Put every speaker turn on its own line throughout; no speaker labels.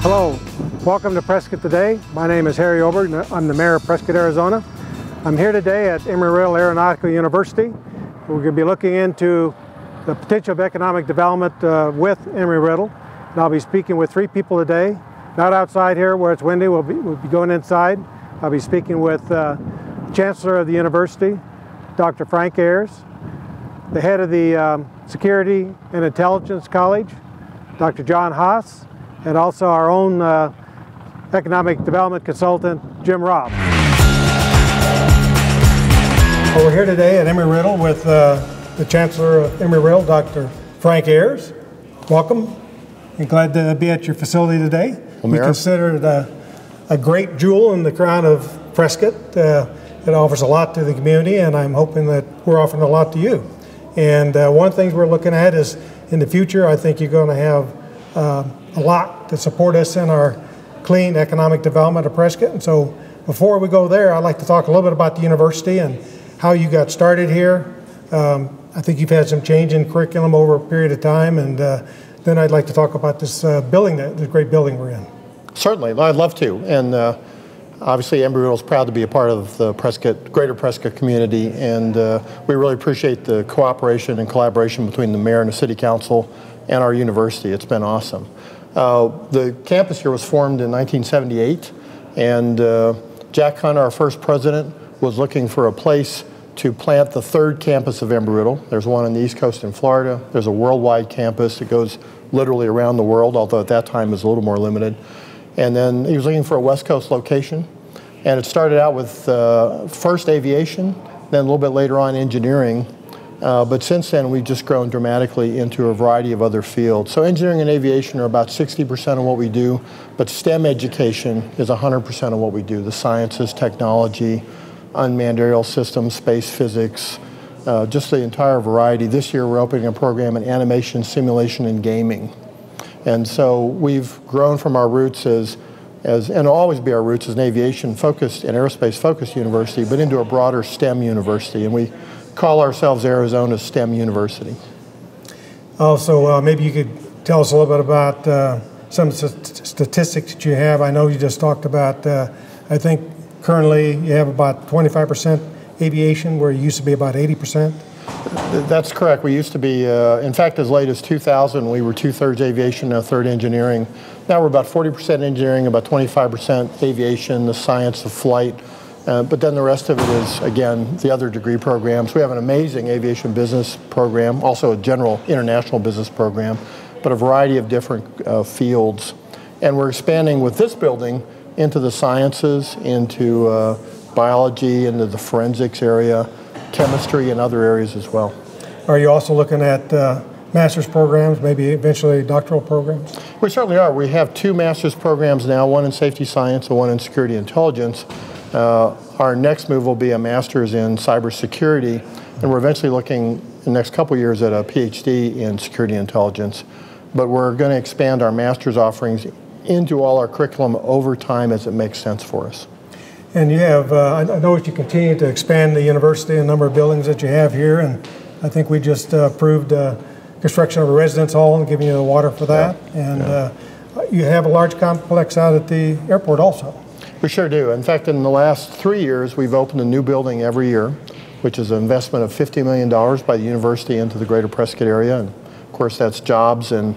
Hello, welcome to Prescott Today. My name is Harry Oberg. I'm the mayor of Prescott, Arizona. I'm here today at Embry Aeronautical University. We're going to be looking into the potential of economic development with Embry. And I'll be speaking with three people today. Not outside here where it's windy, we'll be going inside. I'll be speaking with the Chancellor of the University, Dr. Frank Ayers, the head of the Security and Intelligence College, Dr. John Haas, and also our own economic development consultant, Jim Robb. Well, we're here today at Embry with the Chancellor of Embry, Dr. Frank Ayers. Welcome. I'm glad to be at your facility today.
Well,
we consider it a great jewel in the crown of Prescott. It offers a lot to the community, and I'm hoping that we're offering a lot to you. And one of the things we're looking at is in the future, I think you're going to have a lot to support us in our clean economic development of Prescott. And so before we go there, I'd like to talk a little bit about the university and how you got started here. I think you've had some change in curriculum over a period of time, and then I'd like to talk about this building, this great building we're in.
Certainly, I'd love to. And obviously, Embry is proud to be a part of the greater Prescott community, and we really appreciate the cooperation and collaboration between the mayor and the city council and our university. It's been awesome. The campus here was formed in 1978, and Jack Hunt, our first president, was looking for a place to plant the third campus of Embry. There's one on the East Coast in Florida. There's a worldwide campus that goes literally around the world, although at that time it was a little more limited. And then he was looking for a West Coast location, and it started out with first aviation, then a little bit later on engineering. But since then, we've just grown dramatically into a variety of other fields. So engineering and aviation are about 60% of what we do, but STEM education is 100% of what we do. The sciences, technology, unmanned aerial systems, space physics, just the entire variety. This year, we're opening a program in animation, simulation, and gaming. And so we've grown from our roots and always be our roots as an aviation-focused and aerospace-focused university, but into a broader STEM university. And we call ourselves Arizona's STEM University.
Also, maybe you could tell us a little bit about some statistics that you have. I know you just talked about, I think currently you have about 25% aviation, where you used to be about 80%.
That's correct. We used to be, in fact, as late as 2000, we were 2/3 aviation, 1/3 engineering. Now we're about 40% engineering, about 25% aviation, the science of flight. But then the rest of it is, again, the other degree programs. We have an amazing aviation business program, also a general international business program, but a variety of different fields. And we're expanding with this building into the sciences, into biology, into the forensics area, chemistry, and other areas as well.
Are you also looking at master's programs, maybe eventually doctoral programs?
We certainly are. We have 2 master's programs now, one in safety science and one in security intelligence. Our next move will be a master's in cybersecurity, and we're eventually looking in the next couple of years at a PhD in security intelligence. But we're going to expand our master's offerings into all our curriculum over time as it makes sense for us.
And you have, I know that you continue to expand the university, a number of buildings that you have here, and I think we just approved construction of a residence hall and giving you the water for that. Yeah. And you have a large complex out at the airport also.
We sure do. In fact, in the last 3 years, we've opened a new building every year, which is an investment of $50 million by the university into the greater Prescott area. And of course, that's jobs and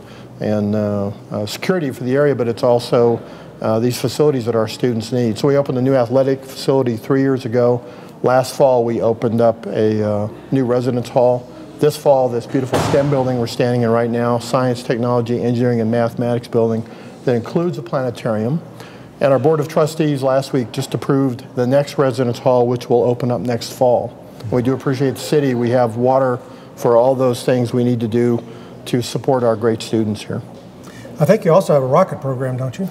security for the area, but it's also these facilities that our students need. So we opened a new athletic facility 3 years ago. Last fall, we opened up a new residence hall. This fall, this beautiful STEM building we're standing in right now, science, technology, engineering, and mathematics building that includes a planetarium. And our Board of Trustees last week just approved the next residence hall, which will open up next fall. We do appreciate the city. We have water for all those things we need to do to support our great students here.
I think you also have a rocket program, don't you?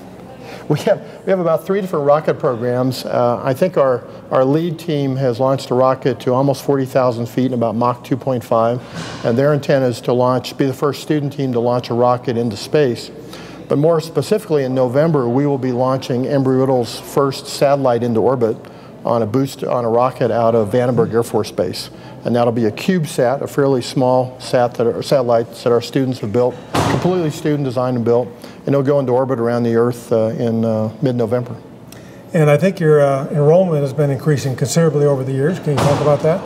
We have about 3 different rocket programs. I think our lead team has launched a rocket to almost 40,000 feet in about Mach 2.5, and their intent is to be the first student team to launch a rocket into space. But more specifically, in November, we will be launching Embry-Riddle's first satellite into orbit, on a rocket out of Vandenberg Air Force Base. And that'll be a CubeSat, a fairly small satellites that our students have built, completely student designed and built, and it'll go into orbit around the Earth in mid-November.
And I think your enrollment has been increasing considerably over the years. Can you talk about that?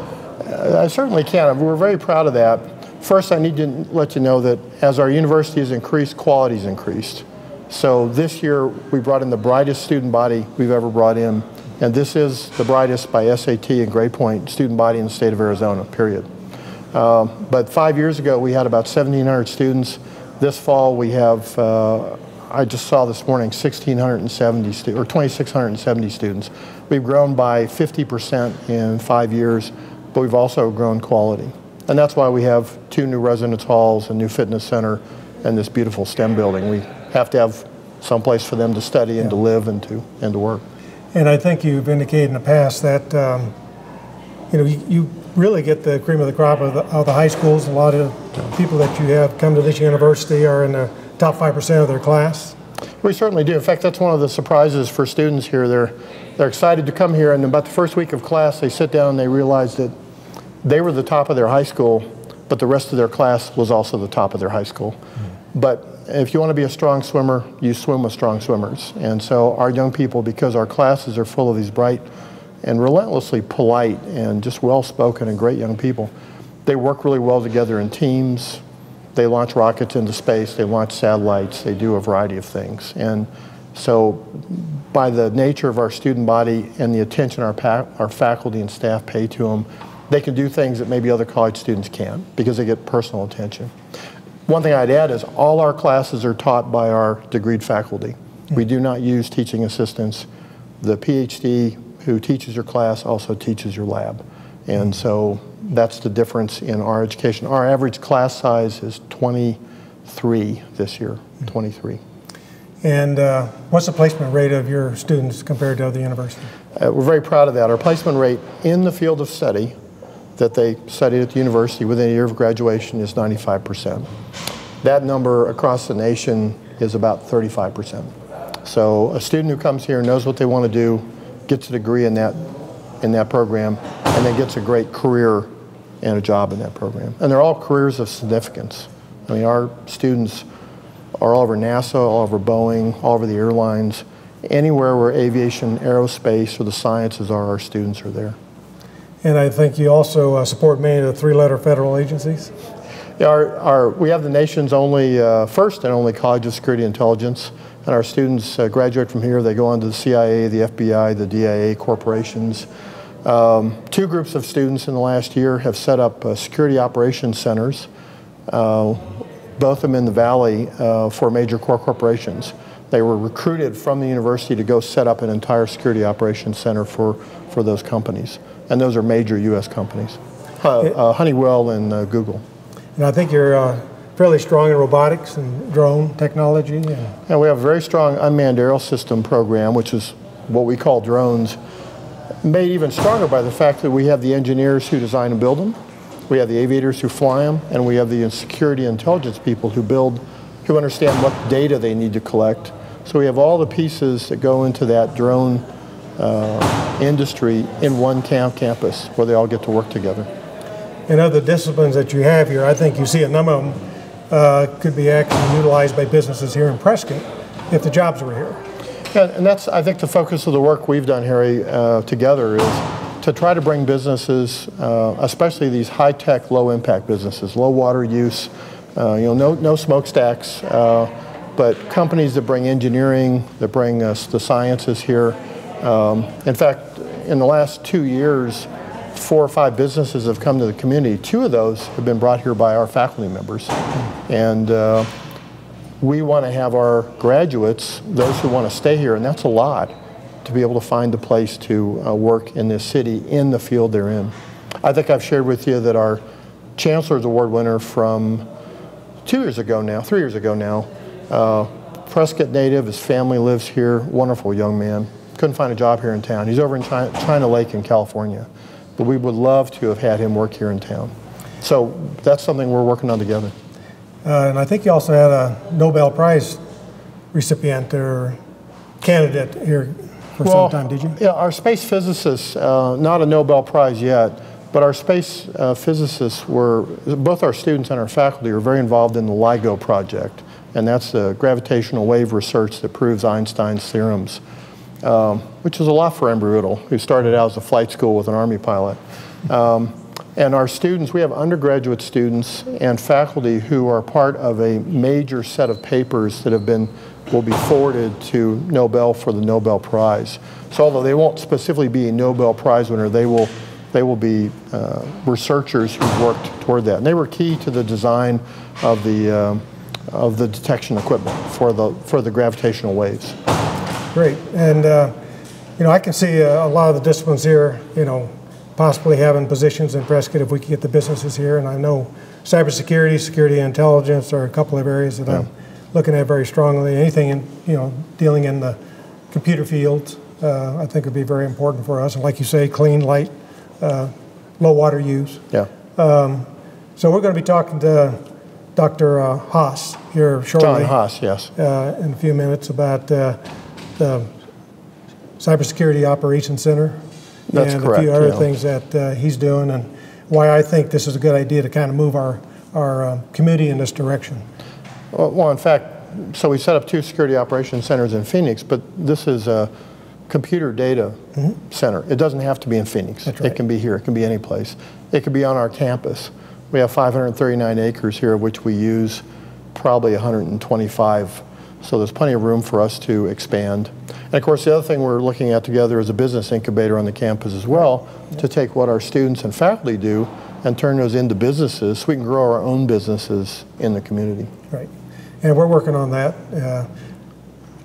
I certainly can. We're very proud of that. First, I need to let you know that as our university has increased, quality's increased. So this year, we brought in the brightest student body we've ever brought in. And this is the brightest by SAT and grade point student body in the state of Arizona, period. But 5 years ago, we had about 1,700 students. This fall, we have, I just saw this morning, 2,670 students. We've grown by 50% in 5 years, but we've also grown quality. And that's why we have 2 new residence halls, a new fitness center, and this beautiful STEM building. We have to have some place for them to study and to live and to work. And
I think you've indicated in the past that you really get the cream of the crop of the high schools. A lot of people that you have come to this university are in the top 5% of their class.
We certainly do. In fact, that's one of the surprises for students here. They're excited to come here, and about the first week of class, they sit down and they realize that they were the top of their high school, but the rest of their class was also the top of their high school. But if you want to be a strong swimmer, you swim with strong swimmers. And so our young people, because our classes are full of these bright and relentlessly polite and just well-spoken and great young people, they work really well together in teams. They launch rockets into space, they launch satellites, they do a variety of things. And so by the nature of our student body and the attention our faculty and staff pay to them, they can do things that maybe other college students can't because they get personal attention. One thing I'd add is all our classes are taught by our degreed faculty. We do not use teaching assistants. The PhD who teaches your class also teaches your lab. And so that's the difference in our education. Our average class size is 23 this year, 23.
And what's the placement rate of your students compared to other universities?
We're very proud of that. Our placement rate in the field of study that they studied at the university within a year of graduation is 95%. That number across the nation is about 35%. So a student who comes here knows what they want to do, gets a degree in that program, and then gets a great career and a job in that program. And they're all careers of significance. I mean, our students are all over NASA, all over Boeing, all over the airlines. Anywhere where aviation, aerospace, or the sciences are, our students are there.
And I think you also support many of the 3-letter federal agencies?
Yeah, we have the nation's only, first and only College of Security Intelligence. And our students graduate from here. They go on to the CIA, the FBI, the DIA, corporations. 2 groups of students in the last year have set up security operations centers, both of them in the Valley for major corporations. They were recruited from the university to go set up an entire security operations center for those companies. And those are major U.S. companies, Honeywell and Google.
And I think you're fairly strong in robotics and drone technology.
And we have a very strong unmanned aerial system program, which is what we call drones, made even stronger by the fact that we have the engineers who design and build them, we have the aviators who fly them, and we have the security intelligence people who understand what data they need to collect. So we have all the pieces that go into that drone industry in one campus where they all get to work together.
And other disciplines that you have here, I think you see a number of them could be actually utilized by businesses here in Prescott if the jobs were here.
Yeah, and that's, I think, the focus of the work we've done, Harry, together is to try to bring businesses, especially these high-tech, low-impact businesses, low water use, no smokestacks, but companies that bring engineering, that bring us the sciences here. In fact, in the last 2 years, 4 or 5 businesses have come to the community. 2 of those have been brought here by our faculty members. And we want to have our graduates, those who want to stay here, and that's a lot, to be able to find a place to work in this city in the field they're in. I think I've shared with you that our Chancellor's Award winner from 3 years ago now, Prescott native, his family lives here, wonderful young man. Couldn't find a job here in town. He's over in China Lake in California. But we would love to have had him work here in town. So that's something we're working on together.
And I think you also had a Nobel Prize recipient or candidate here for some time, did you?
Yeah, our space physicists, not a Nobel Prize yet, but our space physicists were, both our students and our faculty are very involved in the LIGO project, and that's the gravitational wave research that proves Einstein's theorems, which is a lot for Embry Riddle, who started out as a flight school with an Army pilot. And our students, we have undergraduate students and faculty who are part of a major set of papers that will be forwarded to Nobel for the Nobel Prize. So although they won't specifically be a Nobel Prize winner, they will be researchers who worked toward that. And they were key to the design of the detection equipment for the gravitational waves.
Great. And you know, I can see a lot of the disciplines here, you know, possibly having positions in Prescott if we could get the businesses here. And I know cybersecurity, security and intelligence are a couple of areas that I'm looking at very strongly. Anything in, you know, dealing in the computer field, I think would be very important for us. And like you say, clean, light, low water use. Yeah. So we're going to be talking to Dr. Haas here shortly.
John Haas, yes.
In a few minutes about the Cybersecurity Operations Center.
That's
and
correct,
a few other things that he's doing, and why I think this is a good idea to kind of move our community in this direction.
Well, in fact, so we set up 2 security operations centers in Phoenix, but this is a computer data center. It doesn't have to be in Phoenix.
That's right.
It can be here. It can be any place. It could be on our campus. We have 539 acres here, of which we use probably 125. So there's plenty of room for us to expand. And of course, the other thing we're looking at together is a business incubator on the campus as well, to take what our students and faculty do and turn those into businesses so we can grow our own businesses in the community.
Right. And we're working on that.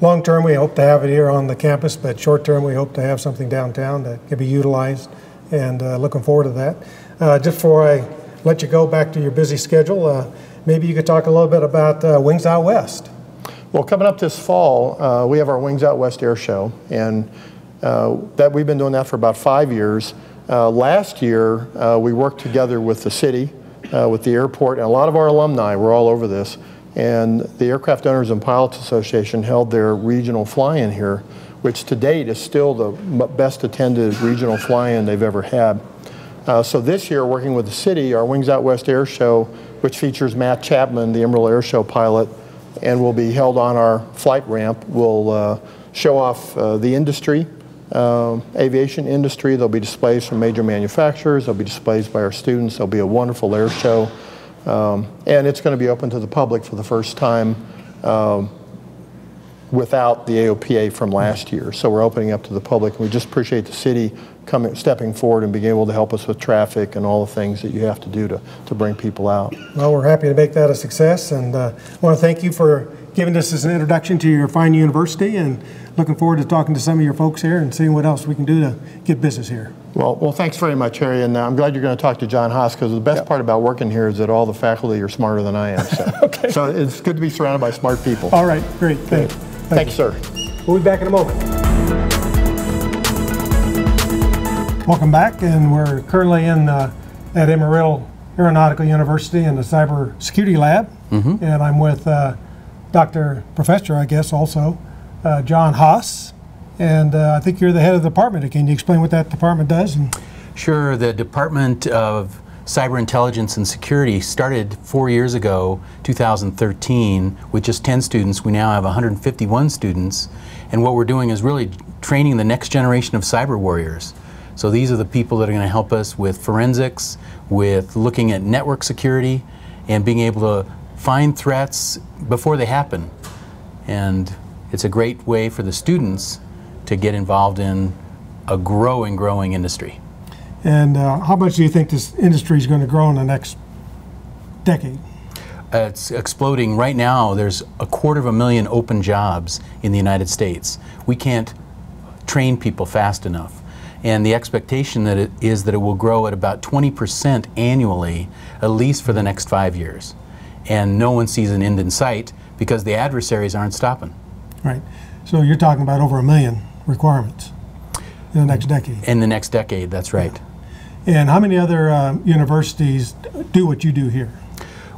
Long term, we hope to have it here on the campus, but short term, we hope to have something downtown that can be utilized, and looking forward to that. Just before I let you go back to your busy schedule, maybe you could talk a little bit about Wings Out West.
Well, coming up this fall, we have our Wings Out West Air Show, and that we've been doing that for about 5 years. Last year, we worked together with the city, with the airport, and a lot of our alumni were all over this. And the Aircraft Owners and Pilots Association held their regional fly-in here, which to date is still the best attended regional fly-in they've ever had. So this year, working with the city, our Wings Out West Air Show, which features Matt Chapman, the Emerald Air Show pilot, and will be held on our flight ramp, will show off the industry, aviation industry. There'll be displays from major manufacturers. There'll be displays by our students. There'll be a wonderful air show. And it's going to be open to the public for the first time without the AOPA from last year. So we're opening up to the public, and we just appreciate the city stepping forward and being able to help us with traffic and all the things that you have to do to bring people out.
Well, we're happy to make that a success, and I want to thank you for giving us as an introduction to your fine university, and looking forward to talking to some of your folks here and seeing what else we can do to get business here.
Well, thanks very much, Harry, and I'm glad you're going to talk to John Haas, because the best part about working here is that all the faculty are smarter than I am. So,
okay.
So it's good to be surrounded by smart people.
All right, great, thanks.
Thanks, sir.
We'll be back in a moment. Welcome back, and we're currently at Embry Riddle Aeronautical University in the Cybersecurity Lab, and I'm with Dr. Professor, I guess, also, John Haas, and I think you're the head of the department. Can you explain what that department does?
Sure. The Department of Cyber Intelligence and Security started 4 years ago, 2013, with just 10 students. We now have 151 students, and what we're doing is really training the next generation of cyber warriors. So these are the people that are going to help us with forensics, with looking at network security, and being able to find threats before they happen. And it's a great way for the students to get involved in a growing industry.
And how much do you think this industry is going to grow in the next decade?
It's exploding. Right now, there's 250,000 open jobs in the United States. We can't train people fast enough. And the expectation is that it will grow at about 20% annually, at least for the next 5 years. And no one sees an end in sight because the adversaries aren't stopping.
Right. So you're talking about over 1 million requirements in the next decade.
In the next decade, that's right.
Yeah. And how many other universities do what you do here?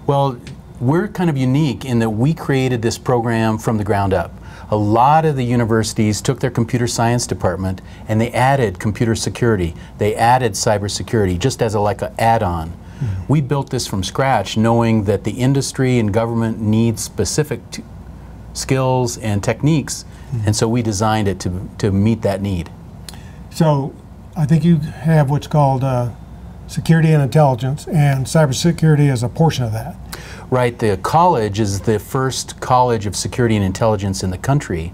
Well,
we're kind of unique in that we created this program from the ground up. A lot of the universities took their computer science department and they added computer security. They added cybersecurity just as like an add-on. We built this from scratch knowing that the industry and government needs specific skills and techniques, and so we designed it to meet that need.
So I think you have what's called security and intelligence, and cybersecurity is a portion of that.
Right. The college is the first college of security and intelligence in the country.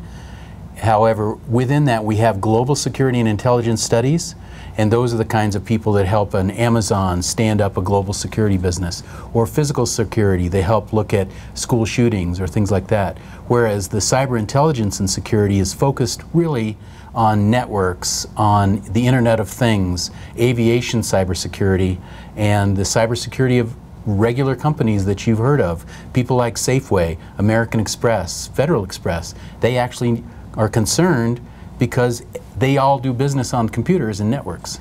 However, within that we have global security and intelligence studies, and those are the kinds of people that help an Amazon stand up a global security business. Or physical security, they help look at school shootings or things like that. Whereas the cyber intelligence and security is focused really on networks, on the Internet of Things, aviation cybersecurity, and the cybersecurity of regular companies that you've heard of. People like Safeway, American Express, Federal Express, they actually are concerned because they all do business on computers and networks.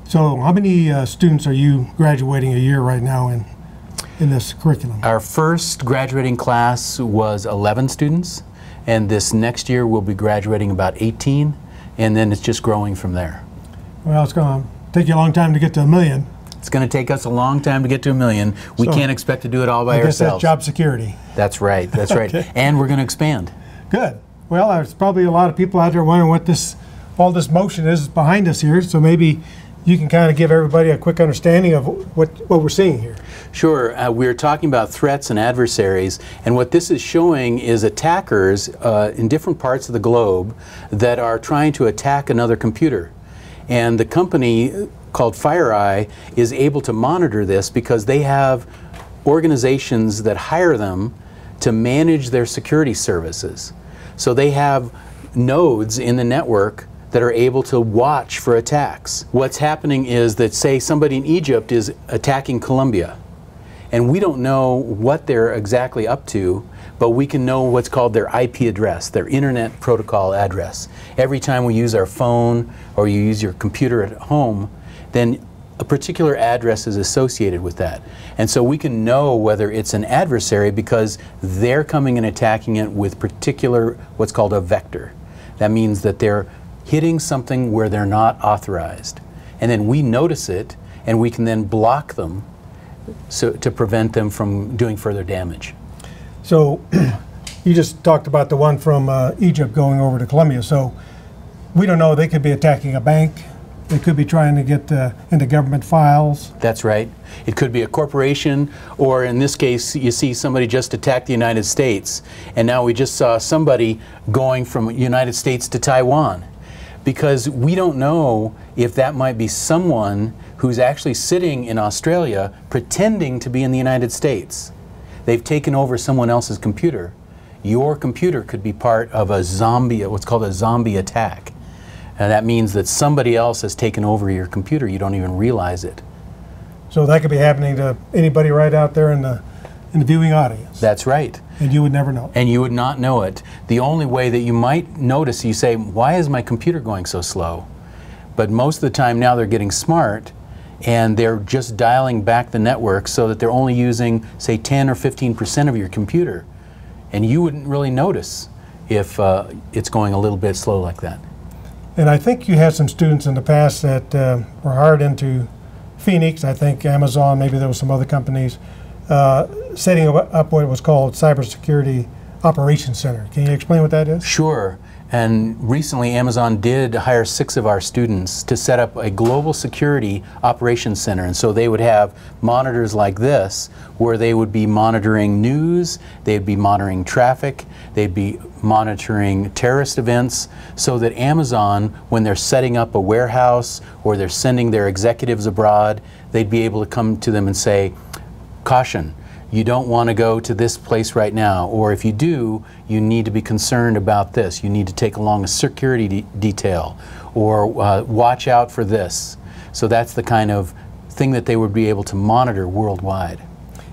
So how many students are you graduating a year right now in this curriculum?
Our first graduating class was 11 students, and this next year we'll be graduating about 18, and then it's just growing from there.
Well, it's going to take you a long time to get to 1 million.
It's going to take us a long time to get to 1 million. We can't expect to do it all by
I guess
ourselves.
that's job security.
That's right, that's right.
Okay.
And we're going to expand.
Good. Well, there's probably a lot of people out there wondering what all this motion is behind us here, so maybe you can kind of give everybody a quick understanding of what we're seeing here.
Sure. We're talking about threats and adversaries, and what this is showing is attackers in different parts of the globe that are trying to attack another computer. And the company called FireEye is able to monitor this because they have organizations that hire them to manage their security services. So they have nodes in the network that are able to watch for attacks. What's happening is that, say, somebody in Egypt is attacking Colombia, and we don't know what they're exactly up to, but we can know what's called their IP address, their Internet Protocol address. Every time we use our phone or you use your computer at home, then a particular address is associated with that. And so we can know whether it's an adversary because they're coming and attacking it with particular, what's called a vector. That means that they're hitting something where they're not authorized. And then we notice it, and we can then block them to prevent them from doing further damage.
So you just talked about the one from Egypt going over to Colombia. So we don't know, they could be attacking a bank. They could be trying to get into government files.
That's right. It could be a corporation, or in this case, you see somebody just attacked the United States, and now we just saw somebody going from United States to Taiwan. Because we don't know if that might be someone who's actually sitting in Australia pretending to be in the United States. They've taken over someone else's computer. Your computer could be part of a zombie, what's called a zombie attack. And that means that somebody else has taken over your computer. You don't even realize it.
So that could be happening to anybody right out there in the viewing audience.
That's right.
And you would never know.
And you would not know it. The only way that you might notice, you say, why is my computer going so slow? But most of the time now they're getting smart, and they're just dialing back the network so that they're only using, say, 10 or 15% of your computer. And you wouldn't really notice if it's going a little bit slow like that.
And I think you had some students in the past that were hired into Phoenix, I think Amazon, maybe there was some other companies, setting up what was called Cybersecurity Operations Center. Can you explain what that is?
Sure. And recently Amazon did hire 6 of our students to set up a global security operations center. And so they would have monitors like this where they would be monitoring news, they'd be monitoring traffic, they'd be monitoring terrorist events, so that Amazon, when they're setting up a warehouse or they're sending their executives abroad, they'd be able to come to them and say, caution, you don't want to go to this place right now, or if you do, you need to be concerned about this. You need to take along a security detail, or watch out for this. So that's the kind of thing that they would be able to monitor worldwide.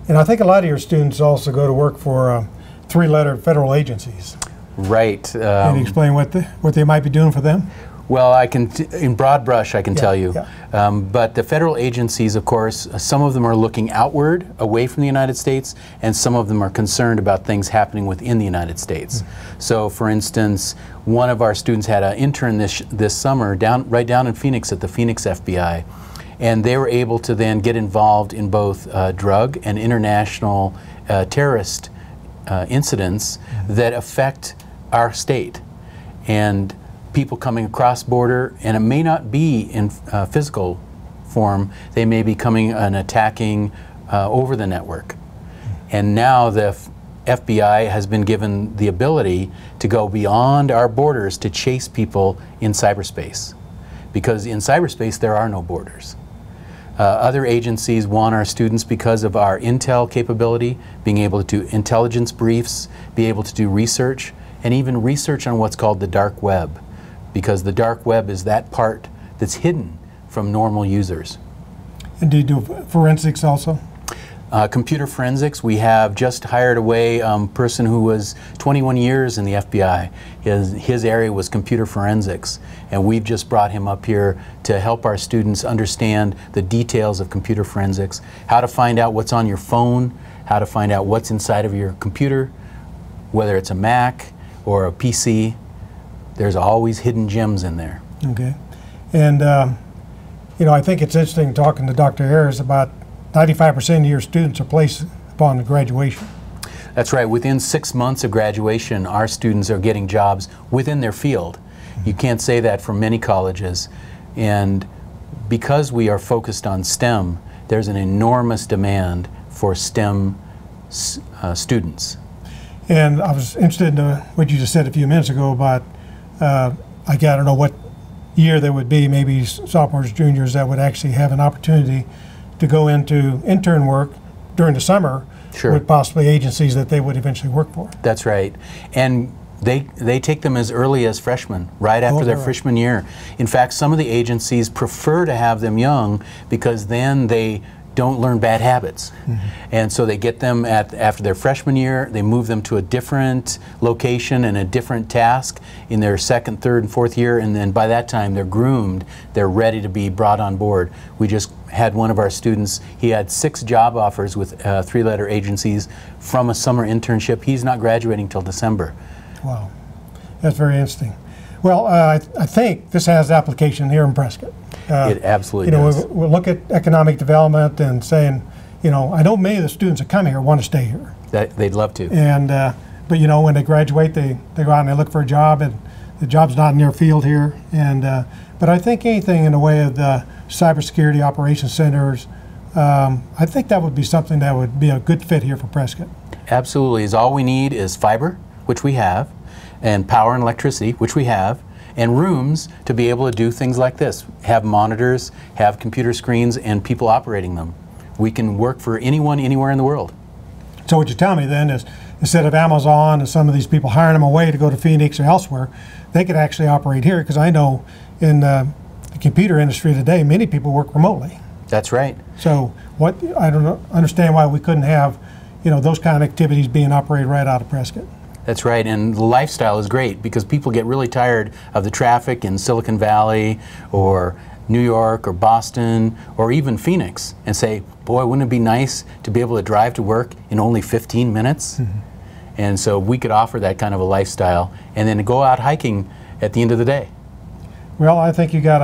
And I think a lot of your students also go to work for 3-letter federal agencies.
Right.
Can you explain what they might be doing for them?
Well, in broad brush, I can tell you.
Yeah.
But the federal agencies, of course, some of them are looking outward, away from the United States, and some of them are concerned about things happening within the United States. So, for instance, one of our students had an intern this summer right down in Phoenix at the Phoenix FBI, and they were able to then get involved in both drug and international terrorist incidents that affect our state. And people coming across border, and it may not be in physical form, they may be coming and attacking over the network. And now the FBI has been given the ability to go beyond our borders to chase people in cyberspace. Because in cyberspace there are no borders. Other agencies want our students because of our intel capability, being able to do intelligence briefs, be able to do research, and even research on what's called the dark web. Because the dark web is that part that's hidden from normal users.
And do you do forensics also?
Computer forensics, we have just hired away a person who was 21 years in the FBI. His area was computer forensics, and we've just brought him up here to help our students understand the details of computer forensics, how to find out what's on your phone, how to find out what's inside of your computer, whether it's a Mac or a PC. There's always hidden gems in there.
Okay. And, you know, I think it's interesting talking to Dr. Harris about 95% of your students are placed upon graduation.
That's right. Within 6 months of graduation, our students are getting jobs within their field. You can't say that for many colleges. And because we are focused on STEM, there's an enormous demand for STEM students.
And I was interested in what you just said a few minutes ago about, I don't know what year there would be, maybe sophomores, juniors, that would actually have an opportunity to go into intern work during the summer.
Sure.
With possibly agencies that they would eventually work for.
That's right. And they take them as early as freshmen, right after their freshman year. In fact, some of the agencies prefer to have them young because then they don't learn bad habits. And so they get them after their freshman year, they move them to a different location and a different task in their second, third, and fourth year, and then by that time they're groomed, they're ready to be brought on board. We just had one of our students, he had 6 job offers with 3-letter agencies from a summer internship. He's not graduating till December.
Wow, that's very interesting. Well, I think this has application here in Prescott.
It absolutely does.
We'll look at economic development and saying, I know many of the students that come here want to stay here.
They'd love to.
And but when they graduate, they go out and they look for a job, and the job's not in their field here. And but I think anything in the way of the cybersecurity operations centers, I think that would be something that would be a good fit here for Prescott.
Absolutely. All we need is fiber, which we have, and power and electricity, which we have, and rooms to be able to do things like this. Have monitors, have computer screens, and people operating them. We can work for anyone, anywhere in the world.
So what you tell me then is, instead of Amazon and some of these people hiring them away to go to Phoenix or elsewhere, they could actually operate here, because I know in the computer industry today, many people work remotely.
That's right.
So I don't understand why we couldn't have, those kind of activities being operated right out of Prescott.
That's right, and the lifestyle is great because people get really tired of the traffic in Silicon Valley or New York or Boston or even Phoenix and say, boy, wouldn't it be nice to be able to drive to work in only 15 minutes? And so we could offer that kind of a lifestyle and then go out hiking at the end of the day.
Well, I think you got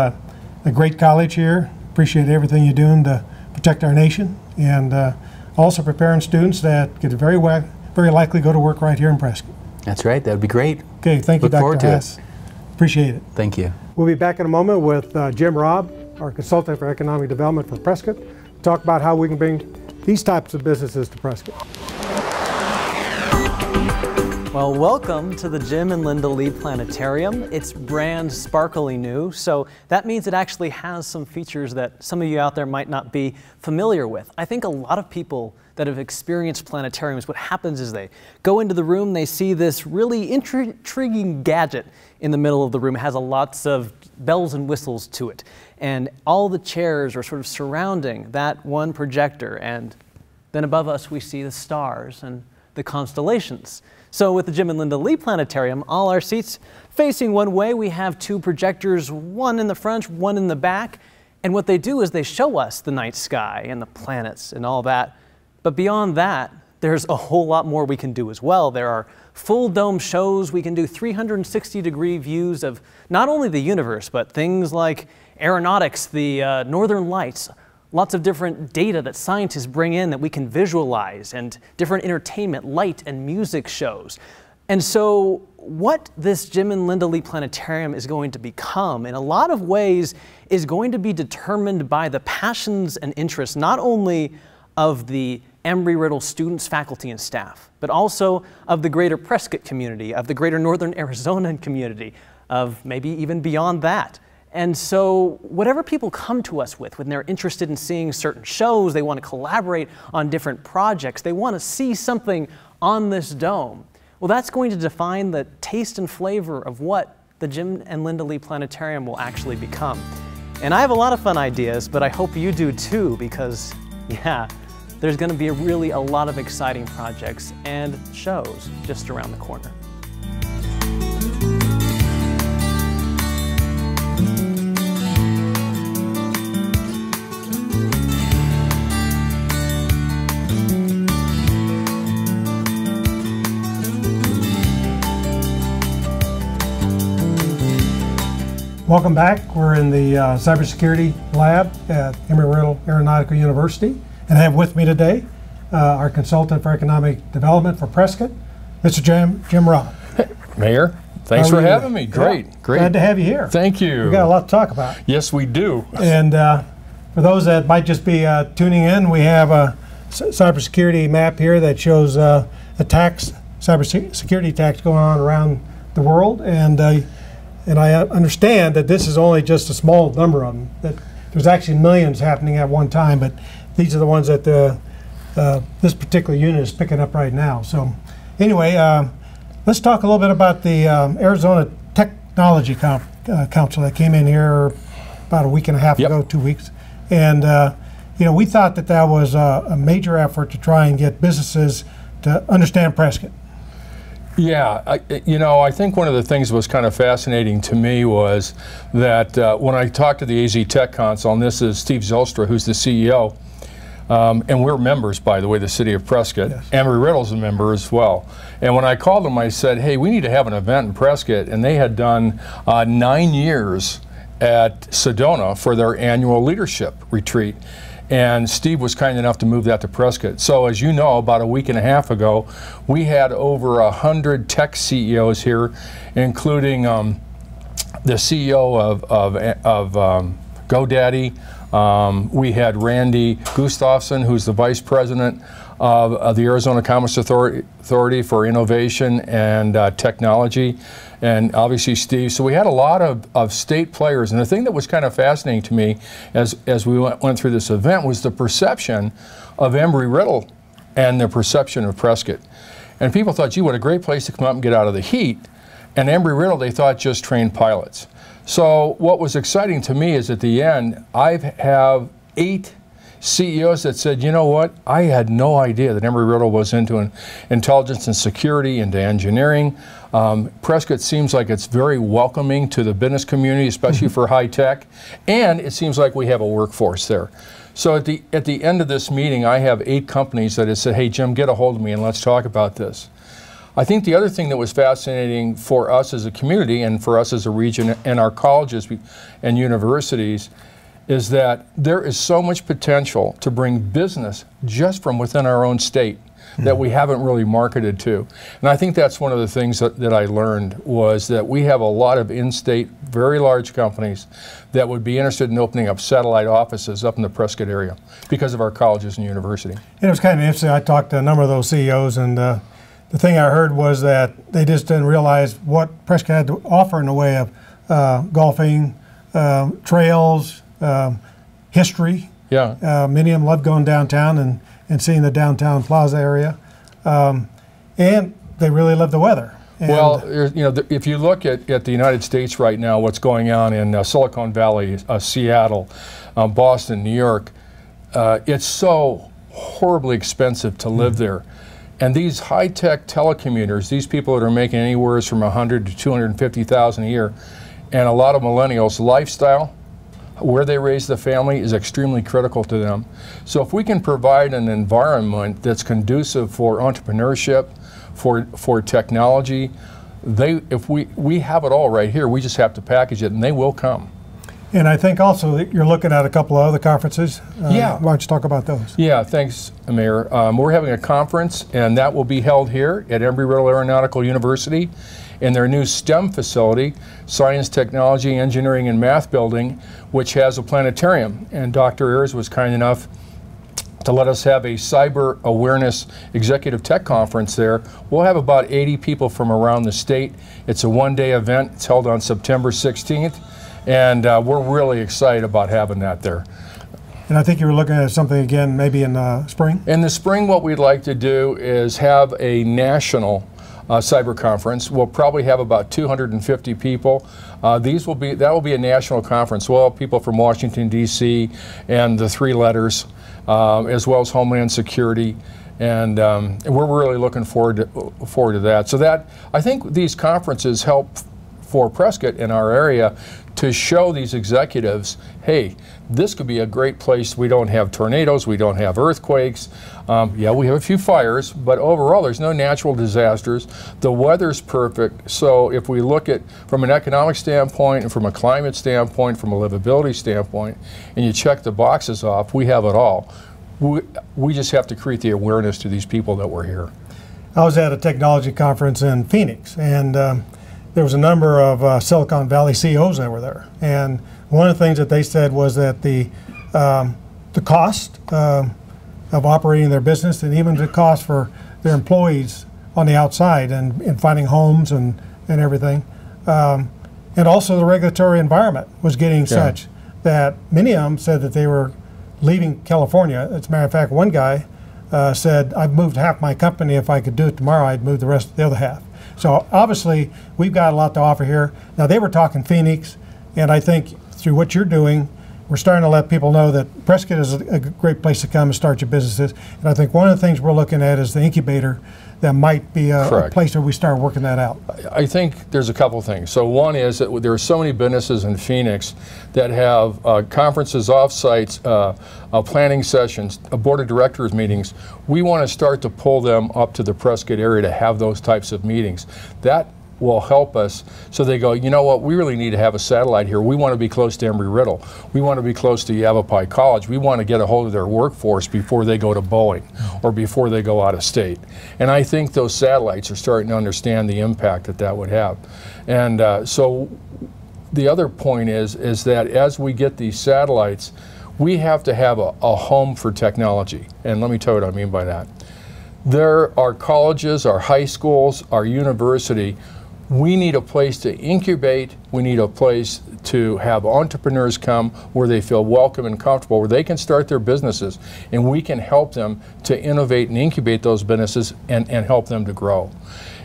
a great college here. Appreciate everything you're doing to protect our nation, and also preparing students that could very likely go to work right here in Prescott.
That's right. That would be great.
Okay, thank you, Dr. Haas. Appreciate it.
Thank you.
We'll be back in a moment with Jim Robb, our consultant for economic development for Prescott, to talk about how we can bring these types of businesses to Prescott.
Well, welcome to the Jim and Linda Lee Planetarium. It's brand sparkly new, so that means it actually has some features that some of you out there might not be familiar with. I think a lot of people that have experienced planetariums, what happens is they go into the room, they see this really intriguing gadget in the middle of the room. It has lots of bells and whistles to it, and all the chairs are sort of surrounding that one projector, and then above us we see the stars, and the constellations. So with the Jim and Linda Lee Planetarium, all our seats facing one way, we have two projectors, one in the front, one in the back. And what they do is they show us the night sky and the planets and all that. But beyond that, there's a whole lot more we can do as well. There are full dome shows. We can do 360-degree views of not only the universe, but things like aeronautics, the northern lights, lots of different data that scientists bring in that we can visualize, and different entertainment, light and music shows. And so what this Jim and Linda Lee Planetarium is going to become, in a lot of ways, is going to be determined by the passions and interests, not only of the Embry Riddle students, faculty, and staff, but also of the greater Prescott community, of the greater Northern Arizona community, of maybe even beyond that. And so whatever people come to us with when they're interested in seeing certain shows, they want to collaborate on different projects, they want to see something on this dome, well, that's going to define the taste and flavor of what the Jim and Linda Lee Planetarium will actually become. And I have a lot of fun ideas, but I hope you do too, because yeah, there's going to be really a lot of exciting projects and shows just around the corner.
Welcome back. We're in the Cybersecurity Lab at Embry Riddle Aeronautical University, and I have with me today our consultant for economic development for Prescott, Mr. Jim Robb.
Hey, Mayor, thanks for having me. Great, great.
Glad to have you here.
Thank you.
We've got a lot to talk about.
Yes, we do.
And for those that might just be tuning in, we have a cybersecurity map here that shows attacks, cybersecurity attacks going on around the world, and I understand that this is only just a small number of them. That there's actually millions happening at one time, but these are the ones that this particular unit is picking up right now. So anyway, let's talk a little bit about the Arizona Technology Council that came in here about a week and a half ago, 2 weeks. And you know, we thought that that was a major effort to try and get businesses to understand Prescott.
Yeah, I think one of the things that was kind of fascinating to me was that when I talked to the AZ Tech Council, and this is Steve Zylstra, who's the CEO, and we're members, by the way, the city of Prescott. Yes. Embry Riddle's a member as well. And when I called them, I said, hey, we need to have an event in Prescott, and they had done 9 years at Sedona for their annual leadership retreat. And Steve was kind enough to move that to Prescott. So as you know, about a week and a half ago, we had over 100 tech CEOs here, including the CEO of GoDaddy. We had Randy Gustafson, who's the vice president of the Arizona Commerce Authority for Innovation and Technology, and obviously Steve. So we had a lot of state players, and the thing that was kind of fascinating to me as we went through this event was the perception of Embry Riddle and the perception of Prescott. And people thought, gee, what a great place to come up and get out of the heat. And Embry Riddle, they thought, just trained pilots. So what was exciting to me is at the end, I have 8 CEOs that said, you know what, I had no idea that Embry Riddle was into intelligence and security, into engineering. Prescott seems like it's very welcoming to the business community, especially for high tech, and it seems like we have a workforce there. So at the end of this meeting, I have 8 companies that have said, hey Jim, get a hold of me and let's talk about this. I think the other thing that was fascinating for us as a community and for us as a region and our colleges and universities is that there is so much potential to bring business just from within our own state that we haven't really marketed to. And I think that's one of the things that I learned was that we have a lot of in-state, very large companies that would be interested in opening up satellite offices up in the Prescott area because of our colleges and university.
It was kind of interesting. I talked to a number of those CEOs, and the thing I heard was that they just didn't realize what Prescott had to offer in the way of golfing, trails, history.
Yeah.
Many of them love going downtown and seeing the downtown plaza area. And they really love the weather. And
well, you know, if you look at the United States right now, what's going on in Silicon Valley, Seattle, Boston, New York, it's so horribly expensive to live there. And these high-tech telecommuters, these people that are making anywhere from 100 to 250,000 a year, and a lot of millennials, lifestyle, where they raise the family is extremely critical to them. So if we can provide an environment that's conducive for entrepreneurship, for technology, if we have it all right here, we just have to package it and they will come.
And I think also that you're looking at a couple of other conferences.
Yeah.
Why don't you talk about those?
Yeah, thanks, Mayor. We're having a conference, and that will be held here at Embry Riddle Aeronautical University in their new STEM facility, Science, Technology, Engineering, and Math building, which has a planetarium. And Dr. Ayers was kind enough to let us have a cyber awareness executive tech conference there. We'll have about 80 people from around the state. It's a one-day event. It's held on September 16th. And we're really excited about having that there.
And I think you were looking at something again, maybe in the spring?
In the spring, what we'd like to do is have a national cyber conference. We'll probably have about 250 people. That will be a national conference. We'll have people from Washington, D.C. and the three letters, as well as Homeland Security. And we're really looking forward to that. So that, I think these conferences help for Prescott in our area to show these executives, hey, this could be a great place. We don't have tornadoes, we don't have earthquakes. Yeah, we have a few fires, but overall there's no natural disasters. The weather's perfect. So if we look at from an economic standpoint and from a climate standpoint, from a livability standpoint, and you check the boxes off, we have it all. We just have to create the awareness to these people that we're here.
I was at a technology conference in Phoenix, and there was a number of Silicon Valley CEOs that were there, and one of the things that they said was that the cost of operating their business, and even the cost for their employees on the outside and finding homes and everything, and also the regulatory environment was getting such that many of them said that they were leaving California. As a matter of fact, one guy said, I've moved half my company. If I could do it tomorrow, I'd move the rest of the other half. So obviously, we've got a lot to offer here. Now, they were talking Phoenix, and I think through what you're doing, we're starting to let people know that Prescott is a great place to come and start your businesses. And I think one of the things we're looking at is the incubator. That might be a place where we start working that out.
I think there's a couple things. So one is that there are so many businesses in Phoenix that have conferences, off-sites, planning sessions, board of directors meetings. We want to start to pull them up to the Prescott area to have those types of meetings. That will help us, so they go, you know what, we really need to have a satellite here. We want to be close to Embry Riddle. We want to be close to Yavapai College. We want to get a hold of their workforce before they go to Boeing or before they go out of state. And I think those satellites are starting to understand the impact that that would have. And so the other point is that as we get these satellites, we have to have a home for technology. And let me tell you what I mean by that. There are colleges, our high schools, our university. We need a place to incubate. We need a place to have entrepreneurs come where they feel welcome and comfortable, where they can start their businesses, and we can help them to innovate and incubate those businesses and help them to grow.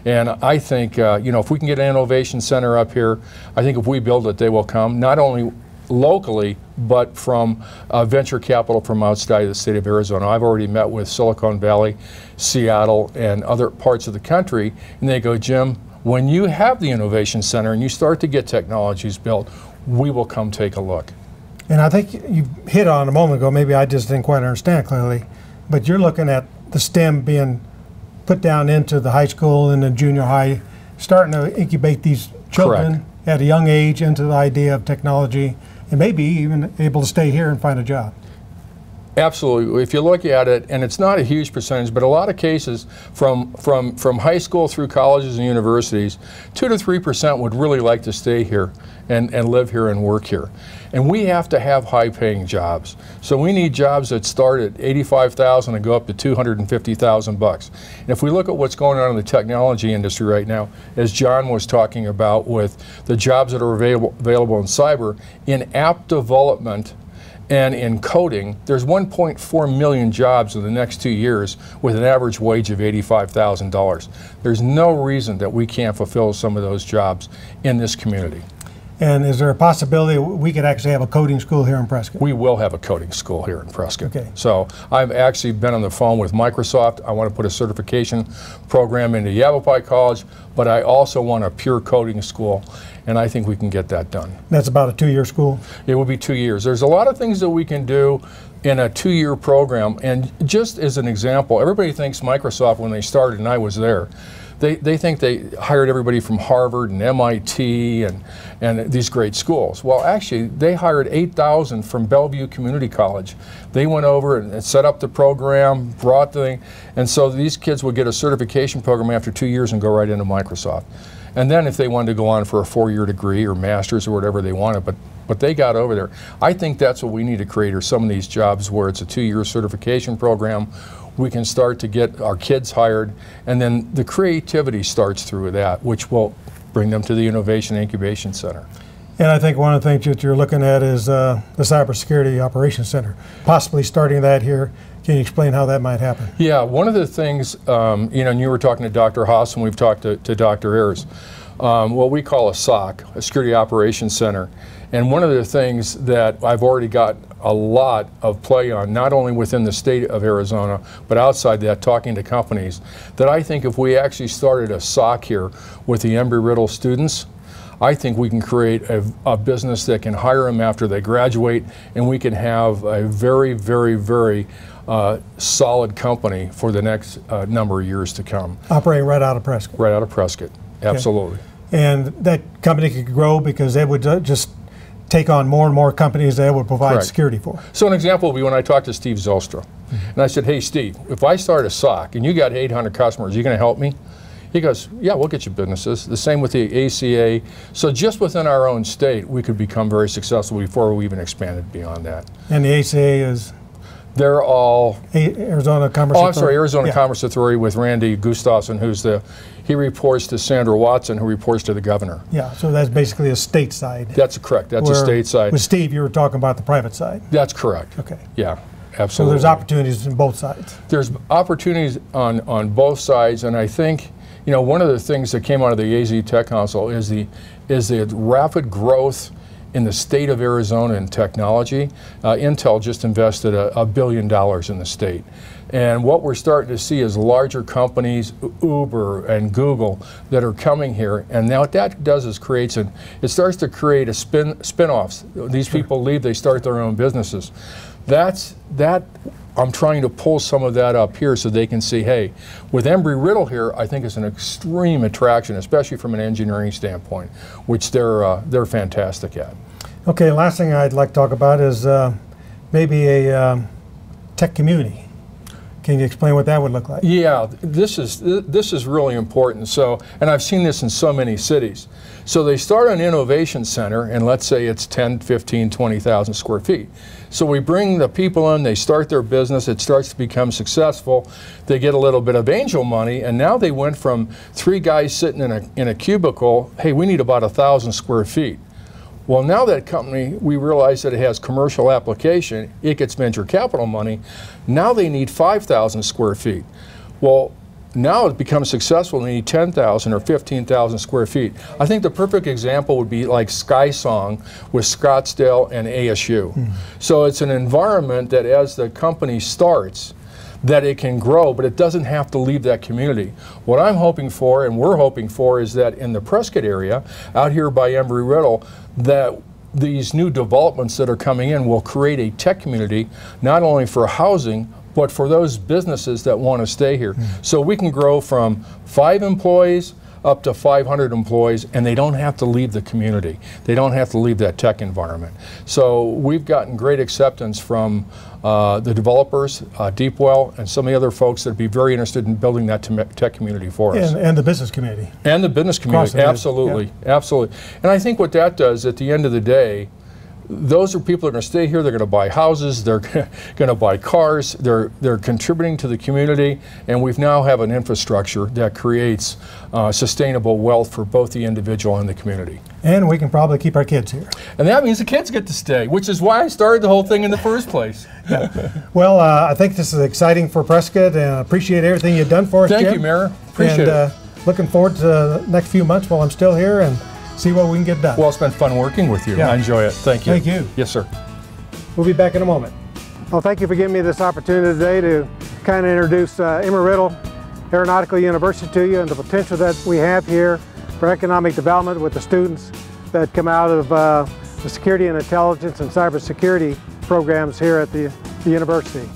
And I think, you know, if we can get an innovation center up here, I think if we build it, they will come, not only locally, but from venture capital from outside the state of Arizona. I've already met with Silicon Valley, Seattle, and other parts of the country, and they go, Jim, when you have the innovation center and you start to get technologies built, we will come take a look.
And I think you hit on a moment ago, maybe I just didn't quite understand clearly, but you're looking at the STEM being put down into the high school and the junior high, starting to incubate these children at a young age into the idea of technology, and maybe even able to stay here and find a job.
Absolutely. If you look at it, and it's not a huge percentage, but a lot of cases from high school through colleges and universities, 2 to 3% would really like to stay here and live here and work here. And we have to have high-paying jobs. So we need jobs that start at $85,000 and go up to $250,000. And if we look at what's going on in the technology industry right now, as John was talking about with the jobs that are available in cyber, in app development, and in coding, there's 1.4 million jobs in the next 2 years with an average wage of $85,000. There's no reason that we can't fulfill some of those jobs in this community.
And is there a possibility we could actually have a coding school here in Prescott?
We will have a coding school here in Prescott.
Okay.
So I've actually been on the phone with Microsoft. I want to put a certification program into Yavapai College, but I also want a pure coding school, and I think we can get that done.
That's about a 2-year school?
It will be 2 years. There's a lot of things that we can do in a 2-year program, and just as an example, everybody thinks Microsoft, when they started, and I was there, they think they hired everybody from Harvard and MIT and these great schools. Well, actually, they hired 8,000 from Bellevue Community College. They went over and set up the program, brought the thing, and so these kids would get a certification program after 2 years and go right into Microsoft. And then if they wanted to go on for a 4-year degree or master's or whatever they wanted, but they got over there. I think that's what we need to create, are some of these jobs where it's a 2-year certification program. We can start to get our kids hired, and then the creativity starts through that, which will bring them to the Innovation Incubation Center.
And I think one of the things that you're looking at is the Cybersecurity Operations Center, possibly starting that here. Can you explain how that might happen?
Yeah, one of the things, you know, and you were talking to Dr. Haas and we've talked to Dr. Ayers, what we call a SOC, a Security Operations Center. And one of the things that I've already got a lot of play on, not only within the state of Arizona, but outside that, talking to companies, that I think if we actually started a SOC here with the Embry Riddle students, I think we can create a business that can hire them after they graduate, and we can have a very, very, very solid company for the next number of years to come.
Operating right out of Prescott?
Right out of Prescott, absolutely.
Okay. And that company could grow because they would just take on more and more companies that would provide
Correct.
security for.
So an example would be when I talked to Steve Zylstra, and I said, hey Steve, if I start a SOC and you got 800 customers, are you going to help me? He goes, yeah, we'll get you businesses. The same with the ACA. So just within our own state, we could become very successful before we even expanded beyond that.
And the ACA is?
They're all
Arizona Commerce Authority.
I'm sorry, Arizona Commerce Authority with Randy Gustafson, he reports to Sandra Watson, who reports to the governor.
Yeah, so that's basically a state side.
That's correct. That's a state side.
With Steve, you were talking about the private side.
That's correct.
Okay.
Yeah, absolutely.
So there's opportunities on both sides.
There's opportunities on both sides, and I think, you know, one of the things that came out of the AZ Tech Council is the rapid growth in the state of Arizona in technology. Intel just invested $1 billion in the state. And what we're starting to see is larger companies, Uber and Google, that are coming here. And now what that does is it starts to create a spin-offs. These people leave, they start their own businesses. I'm trying to pull some of that up here so they can see, hey, with Embry Riddle here, I think it's an extreme attraction, especially from an engineering standpoint, which they're fantastic at. Okay,
last thing I'd like to talk about is maybe a tech community. Can you explain what that would look like?
Yeah, this is really important. So, and I've seen this in so many cities. So they start an innovation center, and let's say it's 10, 15, 20,000 square feet. So we bring the people in, they start their business, it starts to become successful, they get a little bit of angel money, and now they went from 3 guys sitting in a cubicle, hey, we need about 1,000 square feet. Well, now that company, we realize that it has commercial application, it gets venture capital money, now they need 5,000 square feet. Well, now it becomes successful, they need 10,000 or 15,000 square feet. I think the perfect example would be like SkySong with Scottsdale and ASU. So it's an environment that as the company starts, that it can grow, but it doesn't have to leave that community. What I'm hoping for, and we're hoping for, is that in the Prescott area, out here by Embry Riddle, that these new developments that are coming in will create a tech community, not only for housing, but for those businesses that want to stay here. So we can grow from 5 employees up to 500 employees, and they don't have to leave the community. They don't have to leave that tech environment. So we've gotten great acceptance from the developers, Deepwell, and some of the other folks that would be very interested in building that tech community for us.
And the business community.
And the business community, absolutely, absolutely. And I think what that does at the end of the day, those are people that are going to stay here, they're going to buy houses, they're going to buy cars, they're contributing to the community, and we now have an infrastructure that creates sustainable wealth for both the individual and the community.
And we can probably keep our kids here.
And that means the kids get to stay, which is why I started the whole thing in the first place.
Well, I think this is exciting for Prescott, and I appreciate everything you've done for us, Jim.
Thank you, Mayor. Appreciate it.
Looking forward to the next few months while I'm still here, and see what we can get done.
Well, it's been fun working with you.
Yeah.
I enjoy it. Thank you.
Thank you.
Yes, sir.
We'll be back in a moment. Well, thank you for giving me this opportunity today to kind of introduce Embry Riddle Aeronautical University to you and the potential that we have here for economic development with the students that come out of the security and intelligence and cybersecurity programs here at the university.